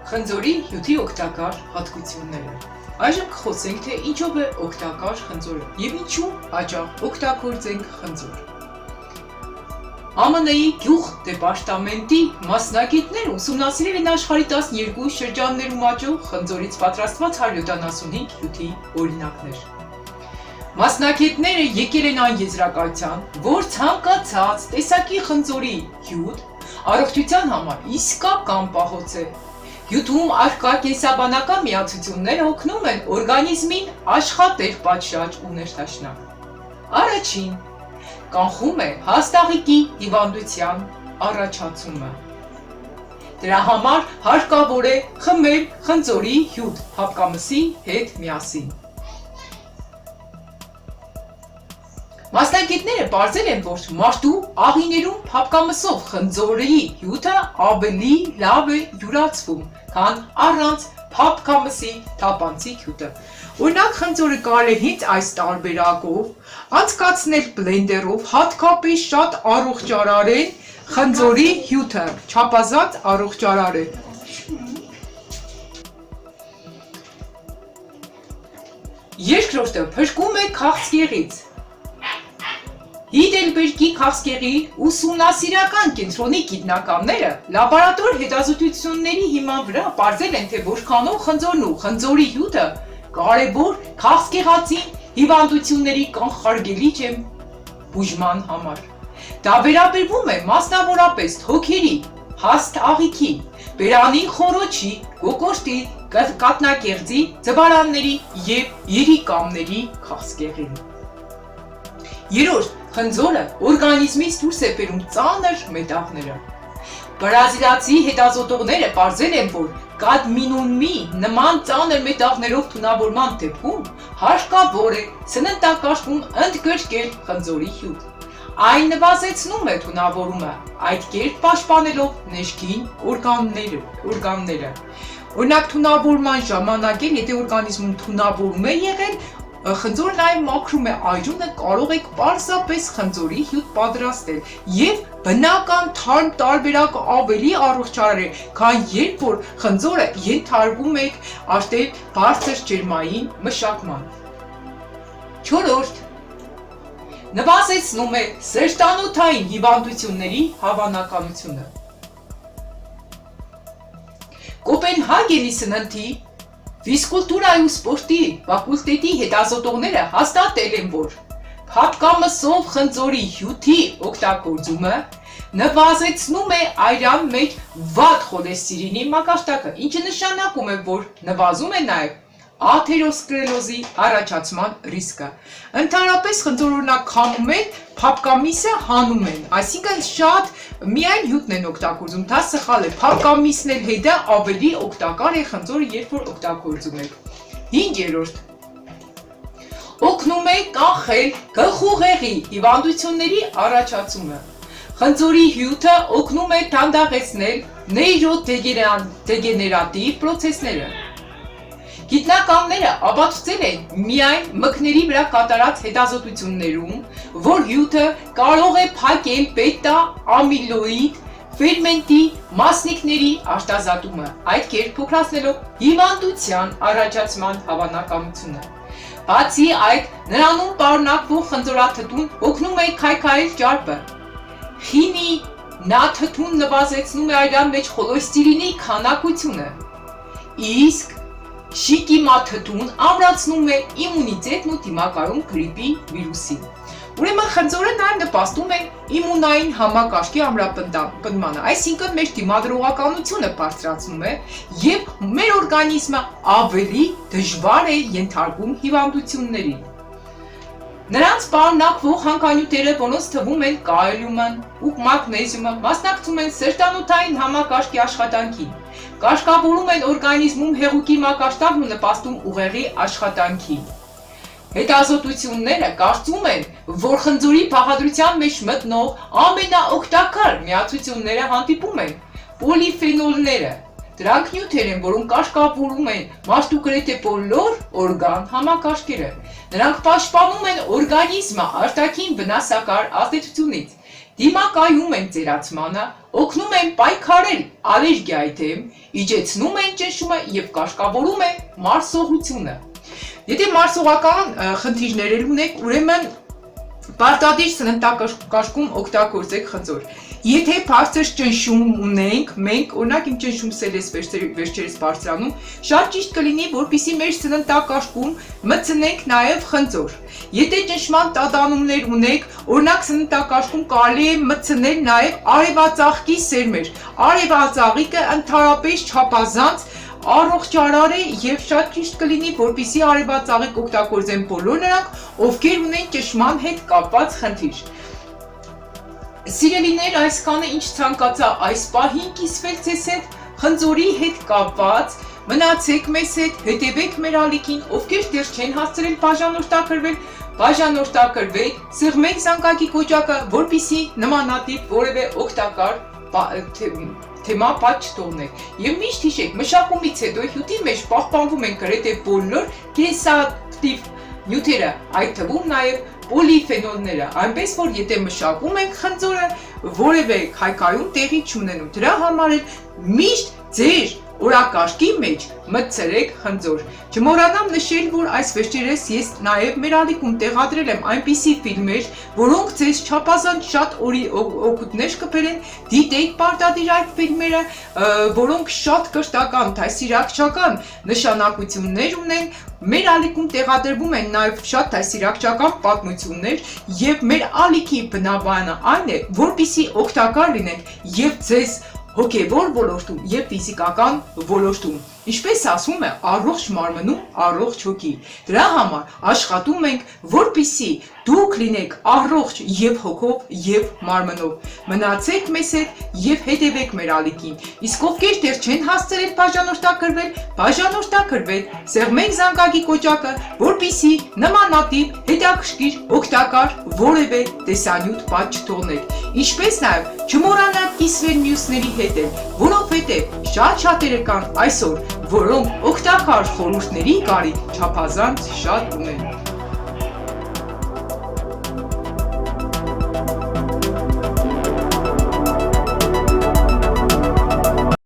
Խնձորի հյութի օգտակար հատկությունները։ Այժմ կխոսենք, թե ինչով է օգտակար խնձորը և ինչու հաճախ օգտագործենք խնձոր։ ԱՄՆ-ի գյուղդեպարտամենտի մասնագետները ուսումնասիրել են աշխարհի 12 շրջաններում աճող խնձորից պատրաստված 175 հյութի օրինակներ։ Մասնագետները եկել են այն եզրակացության, որ ցանկացած տեսակի խնձորի հյութ առողջության համար իսկական պահոց է։ Հյութում առկա կենսաբանական միացությունները օգնում են օրգանիզմին աշխատել պատշաճ ու ներդաշնակ։ Առաջին, կանխում է հաստաղիկի հիվանդության առաջացումը։ Դրա համար հարկավոր է խմել խնձորի հյութ հապկամսի հետ միասին։ Մասնագետները պարզել են, որ մարդու աղիներում հապկամսով խնձորի հյութը ավելի լավ է յուրացվում, քան առանց հապկամսի թափանցիկ հյութը։ Օրինակ խնձորը կարելի է հենց այս տարբերակով անցկացնել բլենդերով, հատկապես շատ առողջարար է խնձորի հյութը, չափազանց առողջարար է։ Երկրորդը փրկում է քաղցկեղից։ Հիդելբերգի քաղցկեղի ուսումնասիրական կենտրոնի գիտնականները լաբորատոր հետազոտությունների հիման վրա պարզել են, թե որքանով խնձորն ու խնձորի հյութը կարևոր քաղցկեղածին հիվանդությունների կանխարգելիչ է բուժման համար։ Դա վերաբերվում է մասնավորապես թոքերի, հաստ աղիքի, բերանի խոռոչի, կոկորդի, կաթնակեղձի, ձվարանների և երիկամների քաղցկեղին։ Երրորդ, խնձորը օրգանիզմից դուրս է բերում ծանր մետաղները։ Բրազիլացի հետազոտողները պարզել են, որ կադմինումի նման ծանր մետաղներով թունավորման դեպքում հարկավոր է սննդակարգում ընդգրկել խնձորի հյութ։ Այն նվազեցնում է թունավորումը, այդ կերպ պաշտպանելով ներքին օրգանները։ Օրինակ թունավորման ժամանակ էլ, եթե օրգանիզմում թունավորում է եղել, խնձորը նաև մաքրում է այրունը, կարող եք պարզապես խնձորի հյութ պատրաստել և բնական թարմ տարբերակը ավելի առողջարար է, քան երբ որ խնձորը ենթարկում եք արդեն բարձր ջերմային մշակման։ Չորրորդ, նվազեցնում է սրտանոթային հիվանդությունների հավանականությունը։ Կոպենհագենի սննդի ֆիզկուլտուրայի ու սպորտի ֆակուլտետի հետազոտողները հաստատել են, որ հապկամսով խնձորի հյութի օգտագործումը նվազեցնում է արյան մեջ վատ խոլեստերինի մակարդակը, ինչը նշանակում է, որ նվազում է նաև աթերոսկլերոզի առաջացման ռիսկը։ Ընդհանրապես խնձոր օրինակ քամում են, փափկամիսը հանում են, այսինքն շատ միայն հյութն են օգտագործում, դա սխալ է, փափկամիսն էլ հետը ավելի օգտակար է խնձորը, երբ որ օգտագործում եք։ Հինգերորդ, օգնում է կանխել գլխուղեղի հիվանդությունների առաջացումը։ Խնձորի հյութը օգնում է դանդաղեցնել նեյրոդեգեներատիվ պրոցեսները։ Գիտնականները ապացուցել են միայն մկների վրա կատարած հետազոտություններում, որ հյութը կարող է փակել բետա ամիլոիդ ֆերմենտի մասնիկների արտազատումը, այդ կերպ փոքրացնելով հիվանդության առաջացման հավանականությունը։ Բացի այդ, նրանում պարունակվող խնձորաթթուն օգնում է քայքայել ճարպը։ խինինաթթուն նվազեցնում է արյան մեջ խոլեստերինի քանակությունը, իսկ շիկիմաթթուն ամրացնում է իմունիտետն ու դիմակայում գրիպի վիրուսին։ Ուրեմն խնձորը նաև նպաստում է իմունային համակարգի ամրապնդմանը, այսինքն մեր դիմադրողականությունը բարձրացնում է և մեր օրգանիզմը ավելի դժվար է ենթարկվում հիվանդությունների։ Նրանց պարունակվող հանքանյութերը, որոնց թվում են կալիումը ու մագնեզիումը, մասնակցում են սրտանոթային համակարգի աշխատանքին, կարգավորում են օրգանիզմում հեղուկի մակարդակն ու նպաստում ուղեղի աշխատանքին։ Հետազոտությունները կարծում են, որ խնձորի բաղադրության մեջ մտնող ամենաօգտակար միացությունները հանդիպում են պոլիֆենոլները։ Դրանք նյութեր են, որոնք կարգավորում են մարդու գրեթե բոլոր օրգան համակարգերը։ Նրանք պաշտպանում են օրգանիզմը արտաքին վնասակար ազդեցությունից, դիմակայում են ծերացմանը, օգնում են պայքարել ալերգիայի դեմ, իջեցնում են ճնշումը եւ կարգավորում է մարսողությունը։ Եթե մարսողական խնդիրներ ունեք, ուրեմն պարտադիր սննդակարգում օգտագործեք խնձոր։ Եթե բարձր ճնշում ունենք, մենք օրինակ իմ ճնշումս էս վերջերս բարձրանում, շատ ճիշտ կլինի, որպեսզի մեր սննդակարգում մտցնենք նաև խնձոր։ Եթե ճնշման տատանումներ ունեք, օրինակ սննդակարգում կարելի է մտցնել նաև արևածաղկի սերմեր։ Արևածաղիկը ընդհանրապես չափազանց առողջարար է եւ շատ ճիշտ կլինի, որպեսզի արևածաղիկ օգտագործեն բոլոր նրանք, ովքեր ունեն ճնշման հետ կապված խնդիր։ Սիրելիներ, այսքանը ինչ ցանկացա այս պահին կիսվել ձեզ հետ խնձորի հետ կապված, մնացեք մեզ հետ, հետևեք մեր ալիքին, ովքեր դեռ չեն հասցրել բաժանորդագրվել, բաժանորդագրվեք, սեղմեք զանգակի կոճակը, որպեսզի նմանատիպ որևէ օգտակար թեմա բաց չթողնեք։ Եվ միշտ հիշեք, մշակումից հետո հյութի մեջ պահպանվում են գրեթե բոլոր կենսակտիվ նյութերը, այդ թվում նաև պոլիֆենոլները, այնպես որ եթե մշակում ենք խնձորը, որևէ քայքայում տեղի չունենում։ Դրա համար էլ միշտ ձեր օրակարգի մեջ մտցրեք խնձոր։ Չմոռանամ նշել, որ այս վերջերս ես նաև մեր ալիքում տեղադրել եմ այնպիսի ֆիլմեր, որոնք ձեզ չափազանց շատ օգուտներ կբերեն, դիտեք պարտադիր այդ ֆիլմերը, որոնք շատ կրթական, դասիրակչական նշանակություններ ունեն։ Մեր ալիքում տեղադրվում են նաև շատ դասիրակչական պատմություններ եւ մեր ալիքի բնաբանը այն է, որպեսզի օգտակար լինենք եւ ձեզ հոգևոր ոլորտում եւ ֆիզիկական ոլորտում, ինչպես ասում է, առողջ մարմնում առողջ հոգի։ Դրա համար աշխատում ենք, որպեսզի դուք լինեք առողջ եւ հոգով եւ մարմնով։ Մնացեք մեզ հետ եւ հետևեք մեր ալիքին։ Իսկ ովքեր դեռ չեն հասցրել բաժանորդագրվել, բաժանորդագրվեք, սեղմեք զանգակի կոճակը, որպեսզի նմանատիպ հետաքրքիր օգտակար որևէ տեսանյութ բաց չթողնեք։ Ինչպես նաեւ չմոռանաք կիսվել մյուսների հետ, որովհետեւ շատ-շատերը կան այսօր, որոնք օգտակար խորհուրդների կարիք չափազանց շատ ունեն։